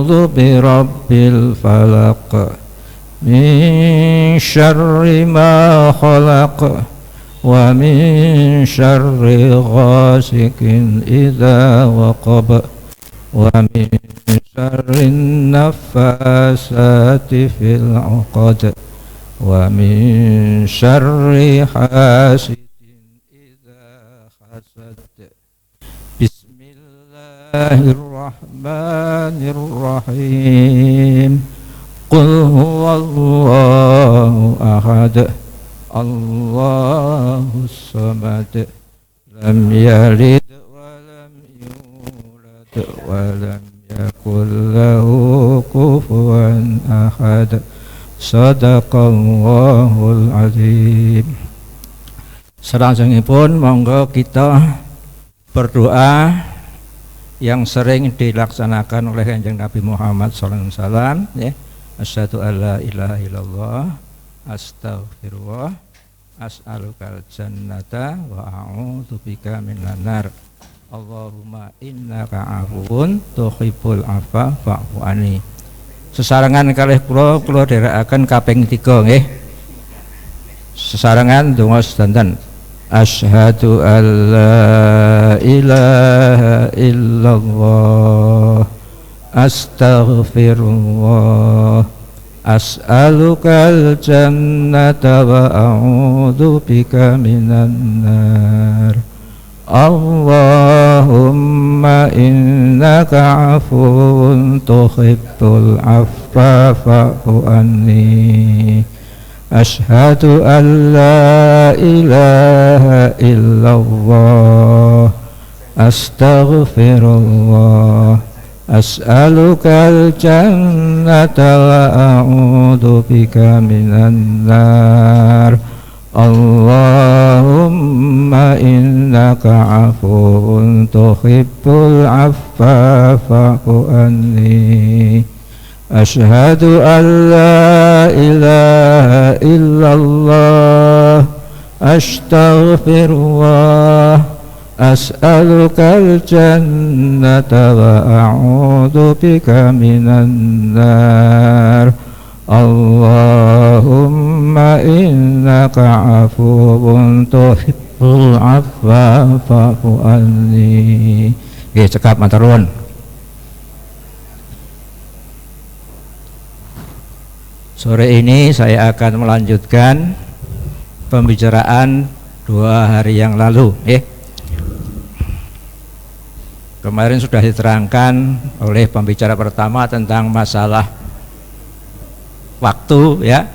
a'udzu birabbil falaq min syarri ma khalaq wa min syarri ghasikin idza waqab wa min syarri naffasati fil 'uqad wa min syarri hasidin idza hasad. Bismillahirrahmanirrahim. Qul huwallahu ahad, Allahus samad, lam yalid wa lam yulad wa lam yakul lahu kufuwan ahad. Shadaqallahul azim. Salajengipun monggo kita berdoa yang sering dilaksanakan oleh Kanjeng Nabi Muhammad SAW, ya. Asyhadu alla ilaha illallah, astaghfirullah, as'alukal jannata wa a'udzubika minan nar. Allahumma innaka afuwun tuhibbul afwa fa'fu anni. Sesarengan kalih kula dherekaken kaping 3 nggih. Sesarengan donga sedanten. Asyhadu alla ilaha illallah, astaghfirullah, as'alukal jannata wa a'udzubika minan nar. Allahumma innaka afuwun tuhibbul afwa fa'fu anni. Asyhadu an la ilaha illallah, astaghfirullah, as'alukal jannata wa a'udzubika minan nar. Allahumma innaka afuwun tuhibbul afwa fa'fu anni. Asyhadu an la ilaha illallah, astaghfirullah, as'alukal jannata wa a'udzubika minan nar. Allahumma innaka afuwun tuhibbul afwa fa'fu anni. Nggih, cekap matur nuwun. Sore ini saya akan melanjutkan pembicaraan 2 hari yang lalu. Kemarin sudah diterangkan oleh pembicara pertama tentang masalah waktu, ya.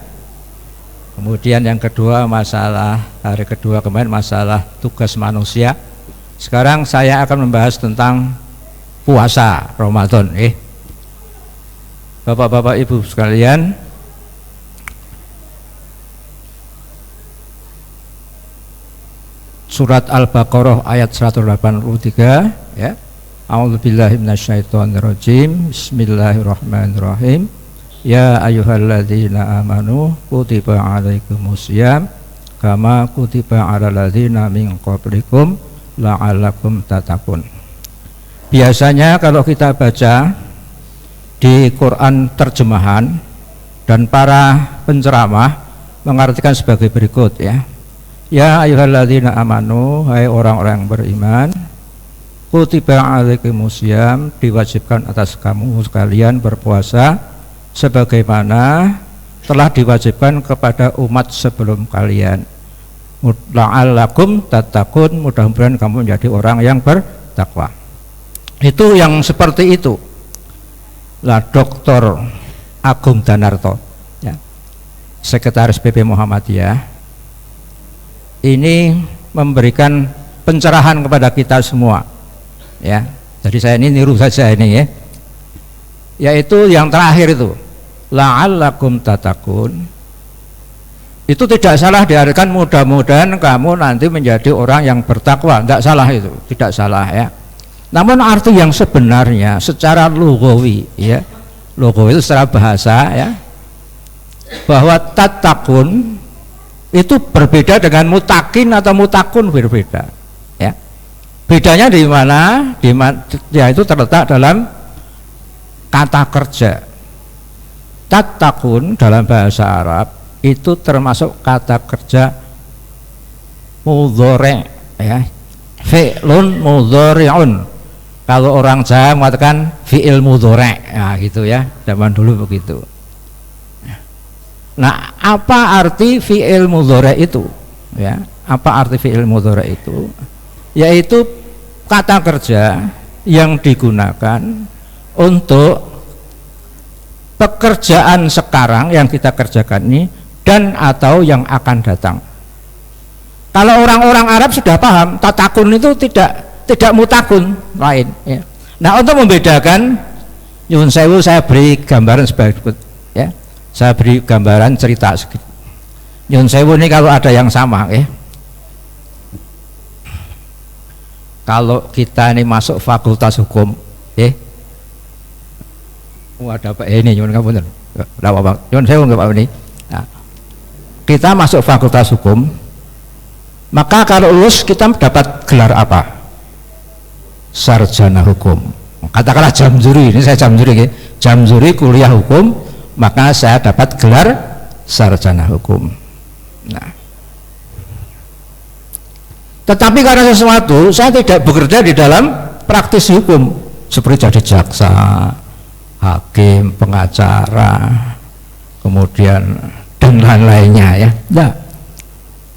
Kemudian yang kedua masalah hari kedua kemarin masalah tugas manusia. Sekarang saya akan membahas tentang puasa Ramadan. Bapak-bapak Ibu sekalian, surat Al-Baqarah ayat 183, ya. A'udzubillahi minasyaitonirrajim. Bismillahirrahmanirrahim. Ya ayyuhalladzina amanu kutiba alaikumusiyam kama kutiba alal ladzina min qablikum la'allakum tattaqun. Biasanya kalau kita baca di Quran terjemahan dan para penceramah mengartikan sebagai berikut, ya. Ya ayyuhalladzina amanu, hai orang-orang yang beriman, kutiba alaikumusiyam, diwajibkan atas kamu sekalian berpuasa sebagaimana telah diwajibkan kepada umat sebelum kalian. La'allakum tattaqun, mudah-mudahan kamu menjadi orang yang bertakwa. Itu yang seperti itu lah Dr. Agung Danarto, ya, Sekretaris PP Muhammadiyah, ini memberikan pencerahan kepada kita semua, ya. Jadi saya ini niru saja ini, ya. Yaitu yang terakhir itu, la'allakum tattaqun. Itu tidak salah diartikan mudah-mudahan kamu nanti menjadi orang yang bertakwa, tidak salah itu, tidak salah, ya. Namun arti yang sebenarnya secara lugawi, ya, lugawi itu secara bahasa, ya, bahwa tattaqun itu berbeda dengan mutakin atau mutakun, berbeda, ya. Bedanya di mana? Ya itu terletak dalam kata kerja. Tattaqun dalam bahasa Arab itu termasuk kata kerja mudhari', ya, fi'lun mudhari'un. Kalau orang Jawa mengatakan fi'il mudhari', ya gitu ya, zaman dulu begitu. Nah, apa arti fi'il mudhari' itu? Ya, apa arti fi'il mudhari' itu? Yaitu kata kerja yang digunakan untuk pekerjaan sekarang yang kita kerjakan ini dan atau yang akan datang. Kalau orang-orang Arab sudah paham, tatakun itu tidak mutakun lain, ya. Nah, untuk membedakan, nyuwun sewu saya beri gambaran sebagai berikut, ya. Saya beri gambaran cerita sedikit. Nyuwun sewu ini kalau ada yang sama, ya. Kalau kita ini masuk fakultas hukum, ya. Ada Pak ini, nyuwun ngapunten. Ora apa-apa. Nyuwun sewu nggih Pak ini. Nah, kita masuk fakultas hukum, maka kalau lulus kita dapat gelar apa? Sarjana hukum. Katakanlah jamzuri, ini saya jamzuri, jamzuri kuliah hukum, maka saya dapat gelar sarjana hukum. Nah, tetapi karena sesuatu saya tidak bekerja di dalam praktis hukum seperti jadi jaksa, hakim, pengacara, kemudian dan lain-lainnya, ya. Nah,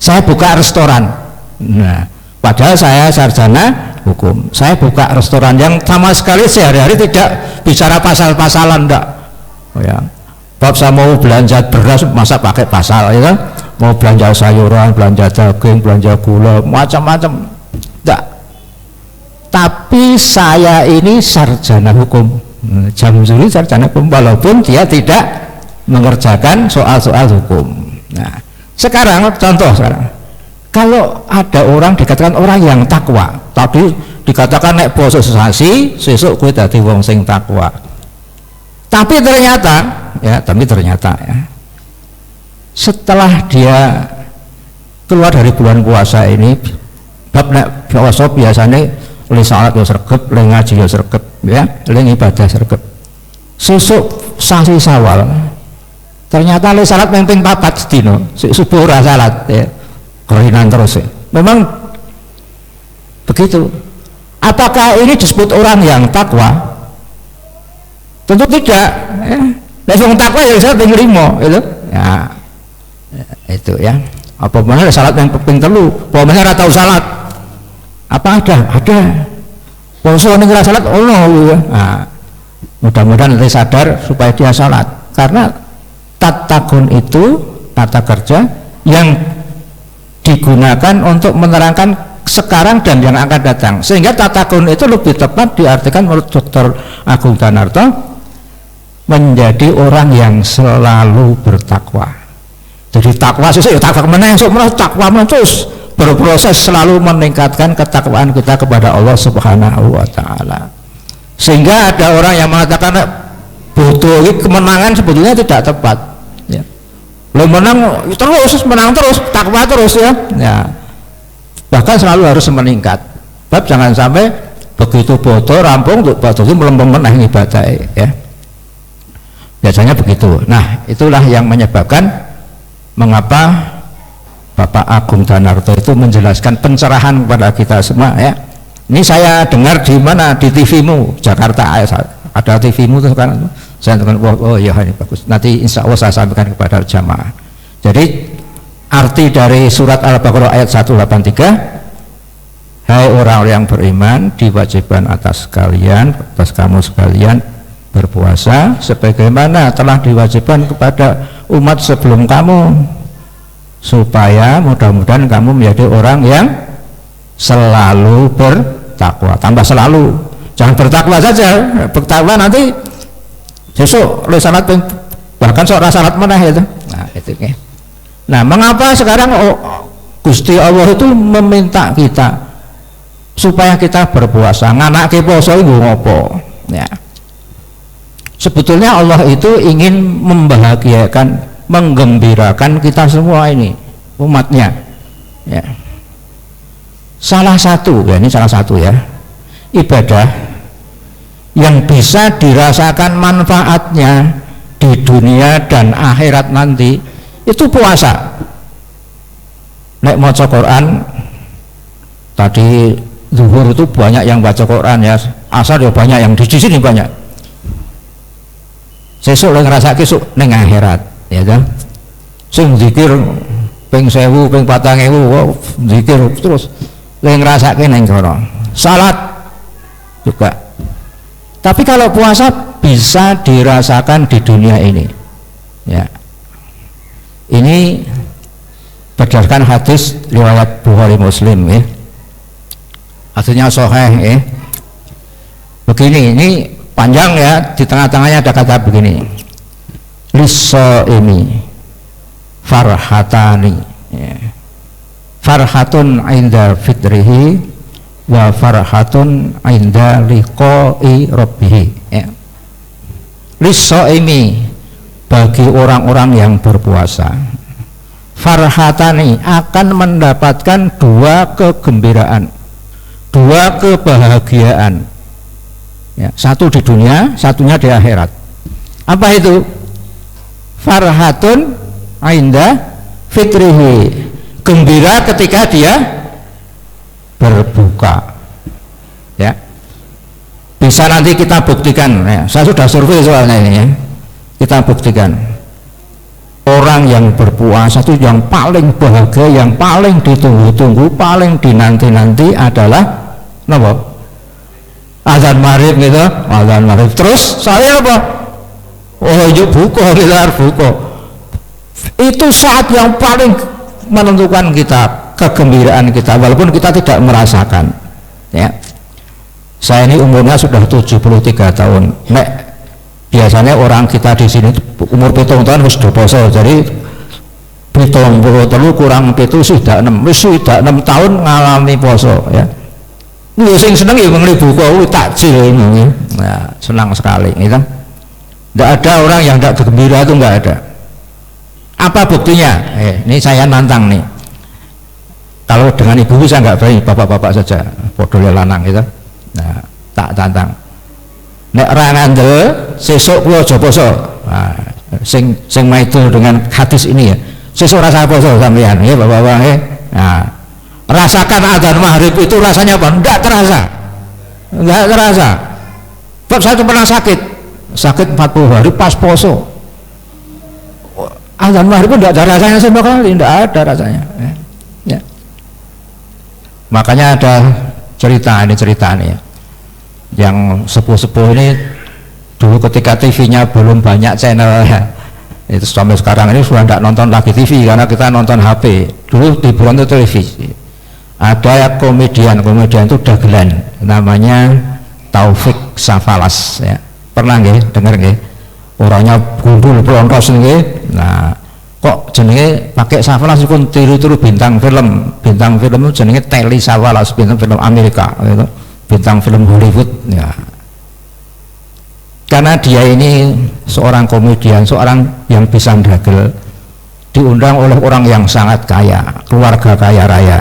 saya buka restoran. Nah, padahal saya sarjana hukum. Saya buka restoran yang sama sekali sehari-hari tidak bicara pasal-pasalan, enggak. Oh, ya. Bab saya mau belanja beras, masa pakai pasal, ya kan? Mau belanja sayuran, belanja daging, belanja gula, macam-macam, enggak. Tapi saya ini sarjana hukum. Jamzuri sarjana hukum, walaupun dia tidak mengerjakan soal-soal hukum. Nah, sekarang contoh sekarang, kalau ada orang dikatakan orang yang takwa, tadi dikatakan nek poso sesasi, sesuk kowe dadi wong sing takwa. Tapi ternyata ya, setelah dia keluar dari bulan puasa ini, bab nek puasa biasanya oleh salat yo sregep, oleh ngaji yo sregep, ya, oleh ibadah sregep. Sesuk sasi Syawal, ternyata oleh salat ping 4 sedina, subuh ora salat, ya. Kerinan terus, ya. Memang begitu. Apakah ini disebut orang yang takwa? Tentu tidak, ya. Nek wong takwa ya salat ping 5, itu. Ya. Itu ya. Apa mana salat yang ping 3, apa mana ora tau salat. Apa ada poso ning ora salat ono, ya. Nah, mudah-mudahan nanti sadar supaya dia salat, karena tatakun itu kata kerja yang digunakan untuk menerangkan sekarang dan yang akan datang, sehingga tatakun itu lebih tepat diartikan menurut Dr. Agung Danarto menjadi orang yang selalu bertakwa. Jadi takwa sesuai takwa meneh, takwa terus berproses selalu meningkatkan ketakwaan kita kepada Allah Subhanahu wa taala. Sehingga ada orang yang mengatakan bodoh ini kemenangan sebetulnya tidak tepat, ya. Lo menang terus, takwa terus, ya. Ya. Bahkan selalu harus meningkat. Bab jangan sampai begitu bodoh rampung untuk bodoh itu melempem ibadah, ya. Biasanya begitu. Nah, itulah yang menyebabkan mengapa Bapak Agung Danarto itu menjelaskan pencerahan kepada kita semua, ya. Ini saya dengar di mana, di TV-mu Jakarta, ada TV-mu tuh kan, saya dengar, oh iya ini bagus, nanti insya Allah saya sampaikan kepada jamaah. Jadi arti dari surat Al-Baqarah ayat 183, hai orang yang beriman, diwajibkan atas kalian, atas kamu sekalian berpuasa sebagaimana telah diwajibkan kepada umat sebelum kamu, supaya mudah-mudahan kamu menjadi orang yang selalu bertakwa. Tambah selalu, jangan bertakwa saja, bertakwa nanti besok oleh salat bahkan seorang salat menah itu. Nah, itu ya. Nah, mengapa sekarang Gusti Allah itu meminta kita supaya kita berpuasa, nganake poso iku ngopo, ya. Sebetulnya Allah itu ingin membahagiakan, menggembirakan kita semua ini, umatnya, ya. Salah satu, ya, ini salah satu, ya, ibadah yang bisa dirasakan manfaatnya di dunia dan akhirat nanti itu puasa. Nek maca Quran tadi zuhur itu banyak yang baca Quran ya, asar ya banyak yang di sini banyak. Sesuk lagi ngerasa kesuk neng akhirat, ya kan? Sing zikir ping 1000, ping 4000, zikir terus lagi ngerasa neng kono. Salat juga. Tapi kalau puasa bisa dirasakan di dunia ini, ya. Ini berdasarkan hadis riwayat Bukhari Muslim ya. Hadisnya sahih ya. Begini, ini panjang ya, di tengah-tengahnya ada kata begini. Lis-shaimi farhatani. Ya. Farhatun 'inda fitrihi wa farhatun 'inda liqa'i rabbih. Ya. Lis-shaimi bagi orang-orang yang berpuasa. Farhatani akan mendapatkan dua kegembiraan, dua kebahagiaan ya, satu di dunia, satunya di akhirat. Apa itu? Farhatun inda fitrihi, gembira ketika dia berbuka ya. Bisa nanti kita buktikan ya. Saya sudah survei soalnya ini ya. Kita buktikan orang yang berpuasa itu yang paling bahagia, yang paling ditunggu-tunggu, paling dinanti-nanti adalah apa? Azan maghrib gitu, azan maghrib. Terus saya apa? Oh yuk buka, kita buka. Itu saat yang paling menentukan kita, kegembiraan kita, walaupun kita tidak merasakan. Ya. Saya ini umurnya sudah 73 tahun. Nek biasanya orang kita di sini umur 7 tahun harus poso, jadi 73 kurang 7 sudah 6 tahun ngalami poso ya. Lu sing seneng ya mengli buka takjil ini. Nah, senang sekali gitu. Tidak ada orang yang tidak gembira, itu enggak ada. Apa buktinya? Ini saya nantang nih. Kalau dengan ibu saya enggak berani, bapak-bapak saja, podole lanang gitu. Nah, tak tantang. Nek ra ngandel sesuk kula aja poso. Nah, sing maido dengan hadis ini ya. Sesuk rasa poso sampean ya Bapak-bapak ya. Nah, rasakan adzan maghrib itu rasanya apa? Enggak terasa. Enggak terasa. Sebab saya pernah sakit 40 hari pas poso. Adzan maghrib pun enggak ada rasanya sama sekali, enggak ada rasanya. Ya. Makanya ada cerita nih ya. Yang sepuh-sepuh ini dulu ketika TV-nya belum banyak channel ya, itu sampai sekarang ini sudah tidak nonton lagi TV karena kita nonton HP. Dulu hiburan itu televisi. Ada komedian itu dagelan namanya Taufik Safalas ya. Pernah nggih dengar nggih? Orangnya gundul pelontos nggih. Nah, kok jenenge pakai Safalas itu tiru-tiru bintang film itu jenenge Telly Safalas, bintang film Amerika gitu. Bintang film Hollywood ya. Karena dia ini seorang komedian, seorang yang bisa dagel, diundang oleh orang yang sangat kaya, keluarga kaya raya.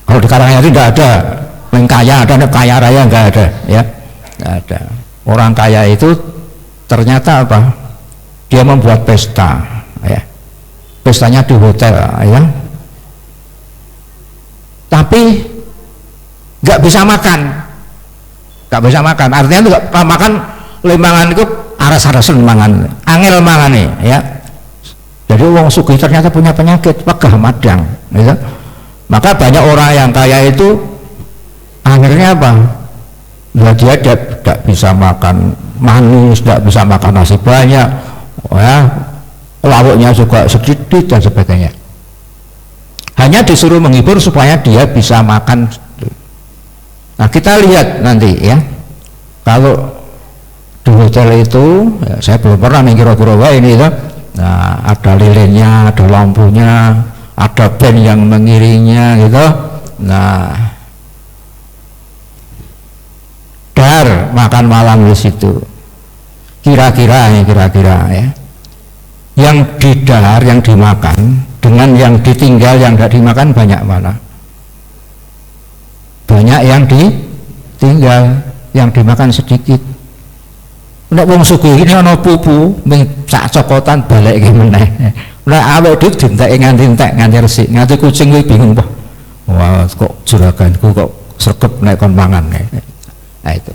Kalau di Karanganyar itu tidak ada yang kaya, ada kaya raya nggak ada ya, nggak ada. Orang kaya itu ternyata apa? Dia membuat pesta ya, pestanya di hotel ya, tapi nggak bisa makan, artinya itu nggak makan, lembangan itu aras-arasan mangan, angel mangan nih ya. Jadi wong sugih ternyata punya penyakit pegah madang gitu. Maka banyak orang yang kaya itu akhirnya apa? Ya dia tidak bisa makan manis, tidak bisa makan nasi banyak ya, lauknya juga sedikit dan sebagainya, hanya disuruh menghibur supaya dia bisa makan. Nah, kita lihat nanti ya, kalau di hotel itu ya, saya belum pernah nih kira-kira ini ya. Nah, ada lilinnya, ada lampunya, ada band yang mengiringnya gitu. Nah, dar makan malam di situ. Kira-kira ya, yang didar, yang dimakan dengan yang ditinggal, yang tidak dimakan banyak mana? Banyak yang ditinggal yang dimakan sedikit. Nek wong sugih iki ana pupu ming sak cokotan balik iki meneh. Nek awake dhewe dinteke nganti entek nganti resik, nganti kucing kuwi bingung, wah kok juraganku kok sregep nek kon mangan. Nah itu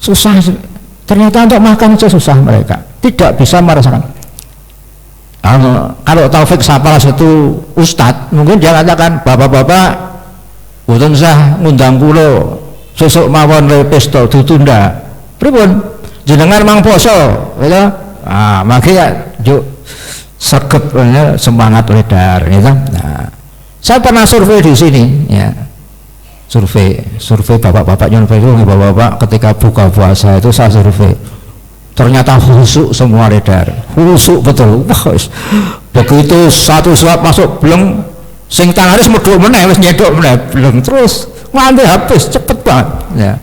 susah, ternyata untuk makan itu susah mereka, tidak bisa merasakan. Kalau Taufik Sapalas itu ustadz, mungkin dia katakan, bapak-bapak boten sah ngundang kula sesuk mawon le pesta ditunda pripun jenengan mang poso gitu. Makanya yuk sregep semangat edar gitu. Nah, saya pernah survei di sini ya, survei bapak-bapak bapak-bapak ketika buka puasa itu saya survei, ternyata khusyuk semua edar, khusyuk betul. Wah, begitu satu suap masuk belum sing tangan wis medhok meneh, wis nyedhok meneh belum, terus nganti habis cepet banget ya.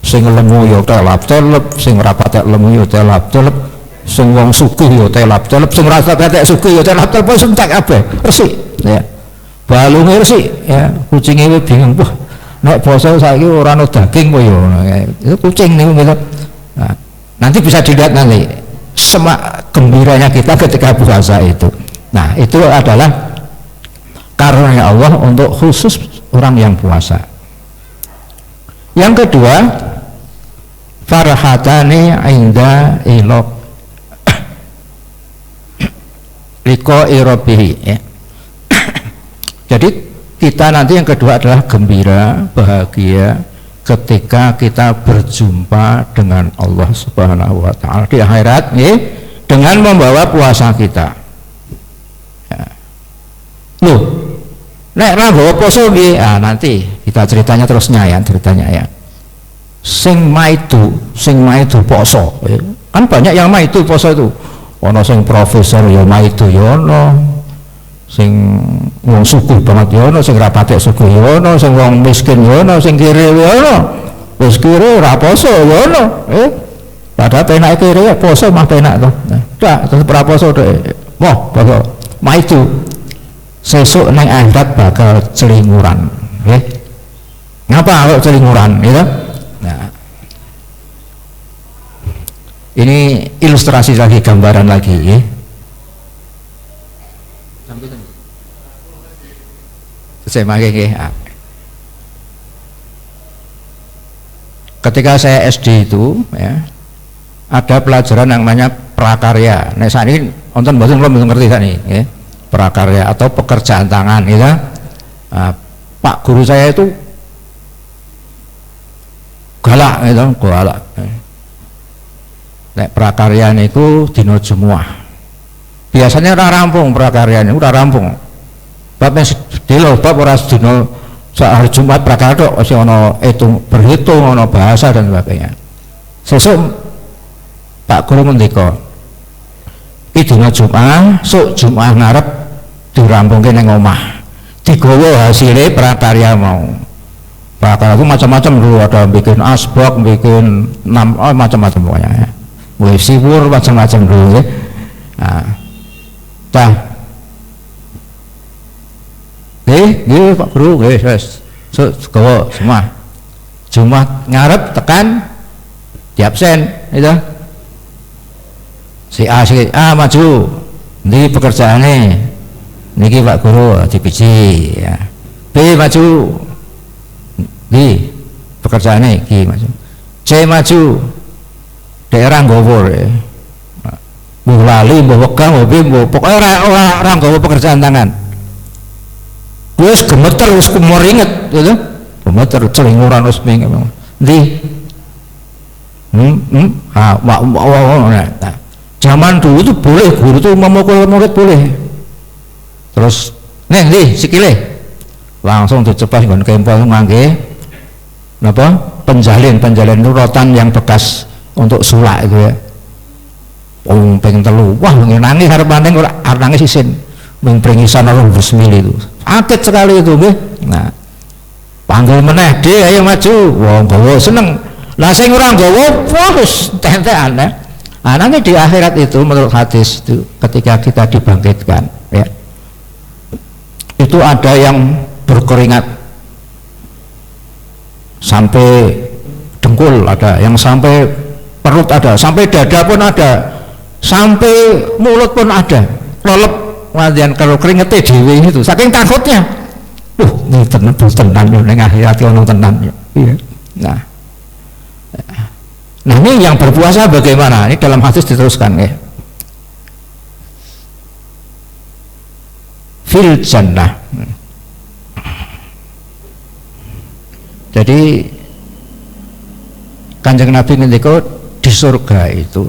Sing lemu yo telap-telep, sing ora patek lemu yo telap-telep, sing wong sugih yo telap-telep, sing ora patek sugih yo telap-telep, wis entek kabeh resik ya. Balunge resik ya, kucinge bingung, wah nek poso saiki ora ono daging po yo. Itu kucing niku gitu. Nah, nanti bisa dilihat nanti semak gembiranya kita ketika puasa itu. Nah, itu adalah karunia Allah untuk khusus orang yang puasa. Yang kedua, farhatani inda ilok liko irobihi ya. Jadi kita nanti yang kedua adalah gembira, bahagia ketika kita berjumpa dengan Allah Subhanahu wa Ta'ala di akhirat ya, dengan membawa puasa kita ya. Loh, nek ra nggawa poso nggih, nanti kita ceritanya terusnya ya, ceritanya ya. Sing maidu poso ya. Kan banyak yang maidu poso itu. Ono sing profesor ya maidu ya ono. Sing wong suku banget ya ono, sing ra patek suku ya ono, sing wong miskin ya ono, sing kire ya ono. Wis kire ora poso ya ono. Padahal penak kire poso mah penak to. Nah, tetep ora poso dhek. Wah, poso maidu. Sesuk nang akhirat bakal celinguran nggih. Ngapa kok celinguran gitu? Nah, ini ilustrasi lagi, gambaran lagi ya. Saya pakai nggih. Ketika saya SD itu ya, ada pelajaran yang namanya prakarya. Nah, saat ini nonton boten belum ngerti kan nih ya. Prakarya atau pekerjaan tangan gitu. Nah, Pak guru saya itu galak gitu, galak. Nek prakarya niku dina Jumat. Biasanya ora rampung prakarya niku, ora rampung. Bab sedelo bab ora sedina hari Jumat prakarya tok, masih ana berhitung, ana bahasa dan sebagainya. Sesuk Pak guru ngendika, iki dina Jumat, sok Jumat ngarep dirampungke ning omah. Digawa hasilnya prakarya mau. Prakarya itu macam-macam dulu, ada bikin asbak, bikin macam-macam pokoknya ya. Sipur macam-macam dulu ya. Nah, nggih Pak Guru, nggih wis. Gawa semua. Jumat ngarep tekan di absen itu. Si A maju. Ndi pekerjaane? Niki Pak Guru dipiji ya. B maju. Ndi pekerjaane iki maju. C maju. Daerah nggowo ya. Mbok lali, mbok wegang, mbok pokoke ora nggawa pekerjaan tangan. Wis gemeter, wis kumeringet gitu. Gemeter celinguran wis pengen. Ndi? Nah, zaman dulu itu boleh guru itu memukul murid boleh. Terus neng ndi sikile langsung dicepas nggon kempel ngangge napa penjalin itu rotan yang bekas untuk sulak itu ya. Pengen telu, wah nangis harap nangis ora nangis isin mengpringisan orang bersmili itu sakit sekali itu nggih. Nah, panggil meneh de ayo maju, wong gawa seneng. Lah sing ora gawa wis entek-entekan ya. Nanti di akhirat itu menurut hadis itu ketika kita dibangkitkan ya, itu ada yang berkeringat sampai dengkul ada, yang sampai perut ada, sampai dada pun ada, sampai mulut pun ada. Lolep wadian kalau keringetnya dewe itu, saking takutnya. Ini tenan ning akhirat ono tenan. Iya. Nah ini yang berpuasa bagaimana? Ini dalam hadis diteruskan ya. Fil jannah. Jadi Kanjeng Nabi ngendika di surga itu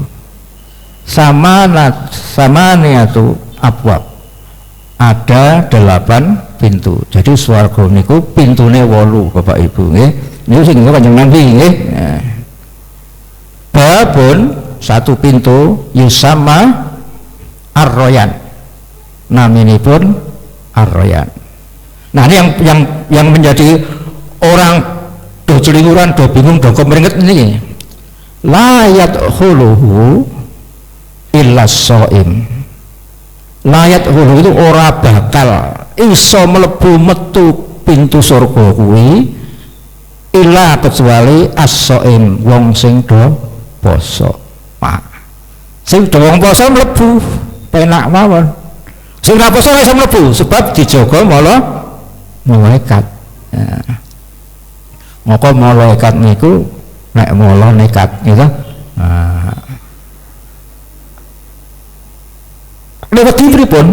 sama niatu abwab, ada 8 pintu. Jadi swarga niku pintune 8 Bapak Ibu nggih. Niku sing Kanjeng Nabi nggih. Babun satu pintu yusama ar-royan. Naminipun ar-royan. Nah ini yang menjadi orang do celinguran, do bingung, do kemeringet ini. La yadkhuluhu illa shaim. La yadkhuluhu itu ora bakal iso mlebu metu pintu surga kuwi illa kecuali as-shaim, wong sing do poso. Sing do wong poso mlebu penak mawon. Sing ora poso iso mlebu sebab dijaga malaikat. Maka malaikat niku nek mula nekat gitu. Lewat pripun?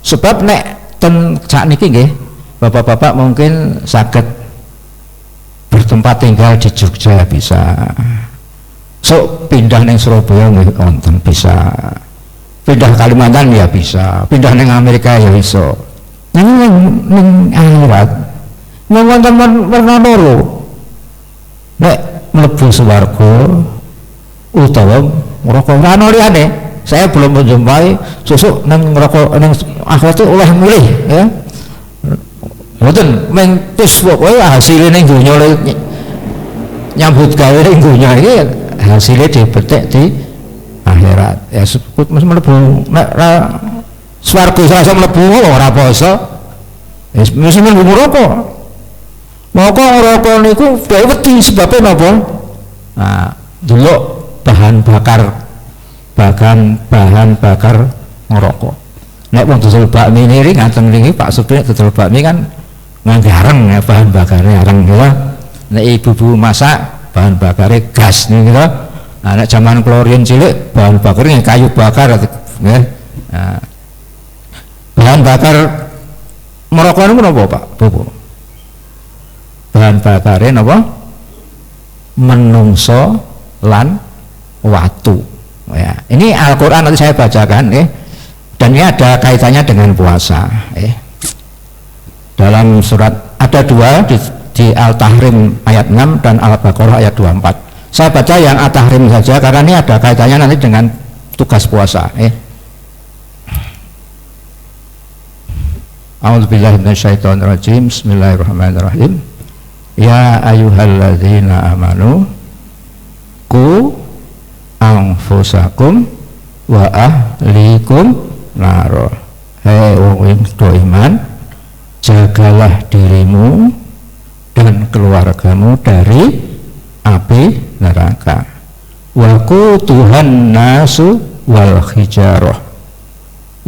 Sebab nek ten sakniki nggih, bapak-bapak mungkin saged bertempat tinggal di Jogja bisa. So pindah ning Surabaya nggih wonten bisa. Pindah Kalimantan ya bisa. Pindah ning Amerika ya iso. Ning akhirat wonten warna loro. Nek mlebu swarga utawa neraka ora liyane. Saya belum menjumpai susuk nang neraka ning akhirat itu oleh mulih ya. Mboten mung tis pokoke hasilé ning donya nyambut gawe ning donya iki hasilé dipetik di akhirat. Ya sebut mlebu nek swarga iso mlebu ora poso. Wis mesti mlebu neraka. Maka neraka niku dhewe wedi sebabe napa? Nah, delok bahan bakar neraka. Nek wong dodol bakmi niki ngaten niki Pak Supri dodol bakmi kan nganggo areng ya, bahan bakare areng ya. Nek ibu-ibu masak bahan bakare gas niki lho. Nah, nek zaman klorin cilik bahan bakarnya kayu bakar ya. Nah, bahan bakar neraka niku napa Pak? Bu. Bahan bakare napa? Menungso lan watu. Ya, ini Al-Qur'an nanti saya bacakan dan ini ada kaitannya dengan puasa dalam surat ada 2 di Al-Tahrim ayat 6 dan Al-Baqarah ayat 24. Saya baca yang Al-Tahrim saja karena ini ada kaitannya nanti dengan tugas puasa. A'udzubillahi minasyaitonirrajim. Bismillahirrahmanirrahim. Ya ayyuhalladzina amanu qu anfusakum wa ahlikum naro. Hei wong iman, jagalah dirimu dan keluargamu dari api neraka. Wa quduhan nasu wal hijarah.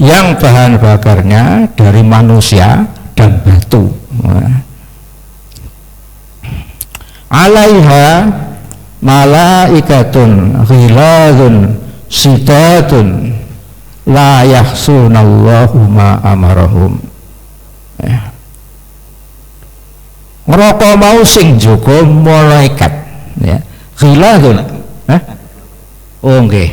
Yang bahan bakarnya dari manusia dan batu. Alaiha malaikatun ghiladun sidatun la yahsunallahu ma amarahum. Neraka mau sing jaga malaikat ya. Ghiladun. Oh nggih.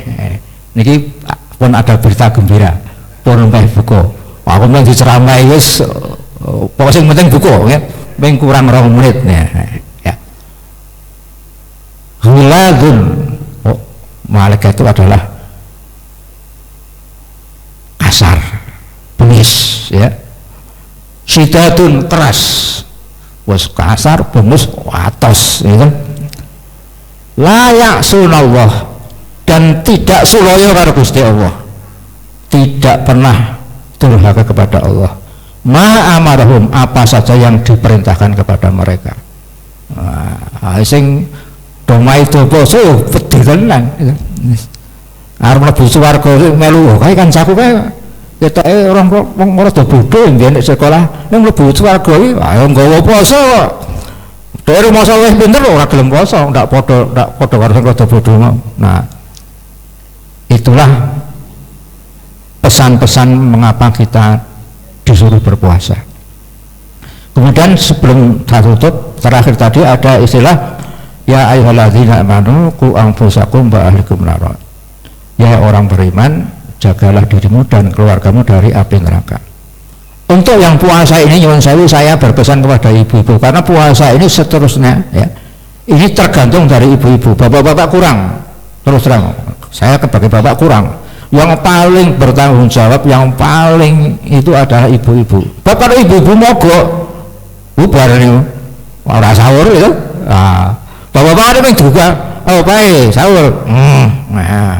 Niki pun ada berita gembira. Pun mbah buka. Aku mung diceramahi wis pokoke sing penting buka ya. Ming kurang 2 menit ya. Ghiladun, malaikat itu adalah kasar, bengis, ya. Sidatun keras, was kasar, bengis, watos, ya. Layak sunallah dan tidak suloyo karo Gusti Allah, tidak pernah durhaka kepada Allah. Ma amarahum, apa saja yang diperintahkan kepada mereka. Sing domai itu poso pedih tenan. Arep mlebu swarga melu kae kan saku kae ketoke orang rada bodho mbiyen nek sekolah ning mlebu swarga iki ayo nggawa poso kok. Dari masa wis pinter ora gelem poso, ndak padha karo sing rada bodho mau. Nah, itulah pesan-pesan mengapa kita disuruh berpuasa. Kemudian sebelum saya tutup, terakhir tadi ada istilah ya ayyuhalladzina amanu qu anfusakum wa ahlikum nar. Ya orang beriman, jagalah dirimu dan keluargamu dari api neraka. Untuk yang puasa ini nyuwun sewu saya berpesan kepada ibu-ibu karena puasa ini seterusnya ya. Ini tergantung dari ibu-ibu. Bapak-bapak kurang. Terus terang, saya sebagai bapak kurang. Yang paling bertanggung jawab, yang paling itu adalah ibu-ibu. Bapak ibu-ibu mogok bubar ini orang sahur itu. Nah, bapak-bapak ini juga oh baik sahur. Nah,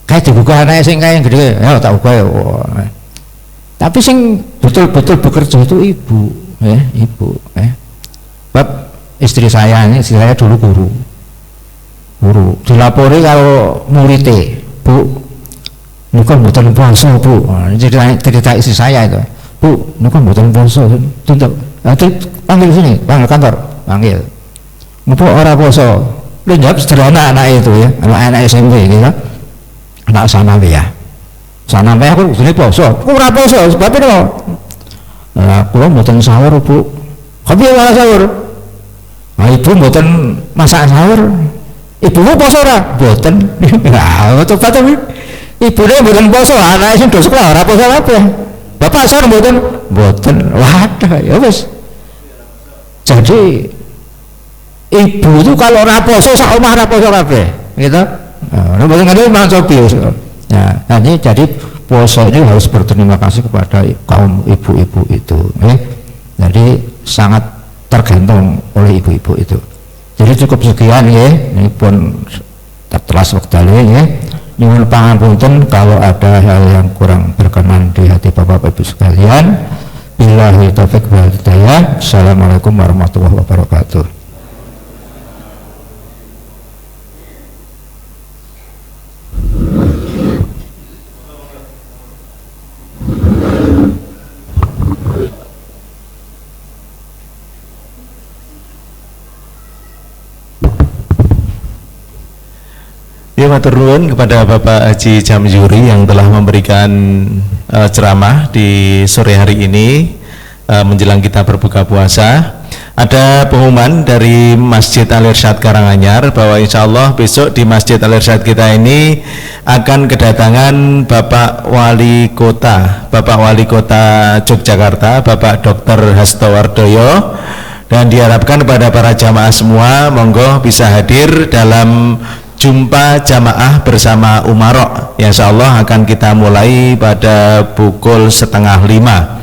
kayak dibuka anaknya sing kayak gede, ya tak buka ya. Tapi sing betul-betul bekerja itu ibu, ya ibu. Bab istri saya dulu guru. Dilapori kalau muridnya, Bu, ini kan buatan puasa Bu. Cerita istri saya itu, Bu, ini kan buatan puasa. Tuntut, panggil sini, panggil kantor, panggil. Ngapa orang puasa? Lu jawab sederhana anak itu ya, anak SMP gitu, anak sana ya. Sana aku sini poso, aku ora poso sebab itu. Aku mboten sahur Bu. Kopi ora sahur. Nah, ibu mboten masak sahur. Ibumu poso ora? Mboten. Nah, coba to. Ibune mboten poso, anake sing do sekolah ora poso apa. Bapak sahur mboten? Mboten. Waduh, ya wis. Jadi ibu itu kalau ora poso sak omah ora poso kabeh, gitu. Nah, mboten ngene manca bius. Ya, jadi puasa ini harus berterima kasih kepada kaum ibu-ibu itu. Jadi sangat tergantung oleh ibu-ibu itu. Jadi cukup sekian ya. Ini pun telas wekdale ya. Nyuwun pangapunten kalau ada hal yang kurang berkenan di hati Bapak Ibu sekalian. Billahi taufik wal hidayah. Assalamualaikum warahmatullahi wabarakatuh. Ya, matur nuwun kepada Bapak Haji Jamjuri yang telah memberikan ceramah di sore hari ini menjelang kita berbuka puasa. Ada pengumuman dari Masjid Al-Irsyad Karanganyar bahwa insya Allah besok di Masjid Al-Irsyad kita ini akan kedatangan Bapak Wali Kota Yogyakarta, Bapak Dr. Hasto Wardoyo, dan diharapkan kepada para jamaah semua monggo bisa hadir dalam jumpa jamaah bersama Umarok yang insya Allah akan kita mulai pada pukul 4:30.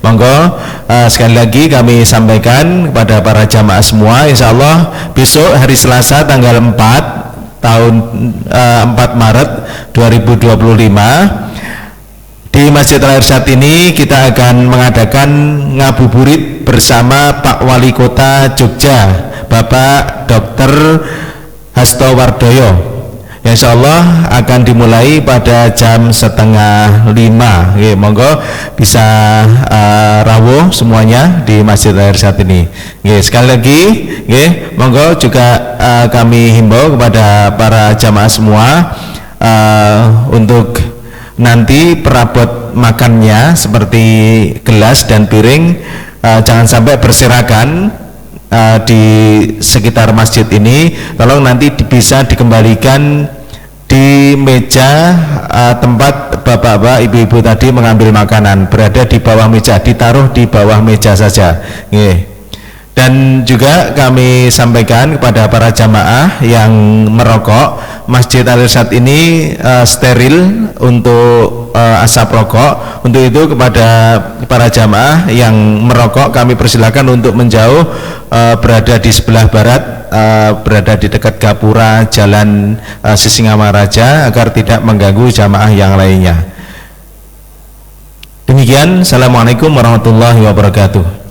Monggo sekali lagi kami sampaikan kepada para jamaah semua, insya Allah besok hari Selasa tanggal 4 Maret 2025 di Masjid Al-Irsyad ini kita akan mengadakan ngabuburit bersama Pak Wali Kota Jogja, Bapak Dr. Hasto Wardoyo. Insya Allah akan dimulai pada jam 4:30. Monggo bisa rawuh semuanya di Masjid Al-Irsyad ini. Sekali lagi, monggo juga kami himbau kepada para jamaah semua untuk nanti perabot makannya seperti gelas dan piring jangan sampai berserakan di sekitar masjid ini. Tolong nanti bisa dikembalikan di meja tempat bapak-bapak, ibu-ibu tadi mengambil makanan, berada di bawah meja, ditaruh di bawah meja saja. Dan juga kami sampaikan kepada para jamaah yang merokok, Masjid Al-Irsyad ini steril untuk asap rokok. Untuk itu kepada para jamaah yang merokok kami persilakan untuk menjauh, berada di sebelah barat, berada di dekat gapura Jalan Sisingamaraja agar tidak mengganggu jamaah yang lainnya. Demikian, assalamualaikum warahmatullahi wabarakatuh.